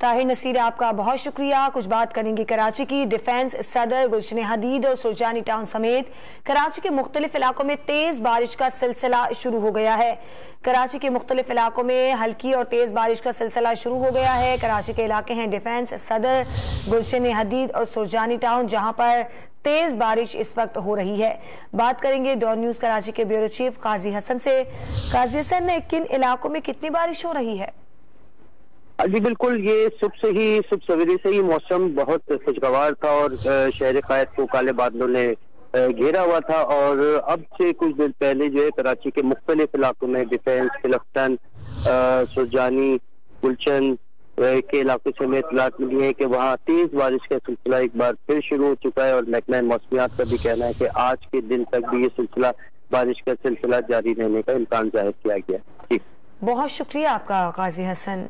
ताहिर नसीर, आपका बहुत शुक्रिया। कुछ बात करेंगे कराची की। डिफेंस सदर गुलशन हदीद और सुरजानी टाउन समेत कराची के मुख्तलिफ इलाकों में तेज बारिश का सिलसिला शुरू हो गया है। कराची के मुख्तलिफ इलाकों में हल्की और तेज बारिश का सिलसिला शुरू हो गया है। कराची के इलाके हैं डिफेंस सदर, गुलशन हदीद और सुरजानी टाउन, जहां पर तेज बारिश इस वक्त हो रही है। बात करेंगे डॉन न्यूज कराची के ब्यूरो चीफ काजी हसन से। काजी हसन, किन इलाकों में कितनी बारिश हो रही है? जी बिल्कुल, ये सुबह सवेरे से ही मौसम बहुत खुशगवार था और शहर कायद को काले बादलों ने घेरा हुआ था। और अब से कुछ दिन पहले जो है कराची के मुख्तलिफ इलाकों में डिफेंस, खिलफ्टन, सुरजानी, गुलशन के इलाकों से हमें इतलात मिली है कि वहाँ तेज बारिश का सिलसिला एक बार फिर शुरू हो चुका है। और महकमा मौसमियात का भी कहना है कि आज के दिन तक भी ये सिलसिला, बारिश का सिलसिला जारी रहने का इम्कान जाहिर किया गया। बहुत शुक्रिया आपका काजी हसन।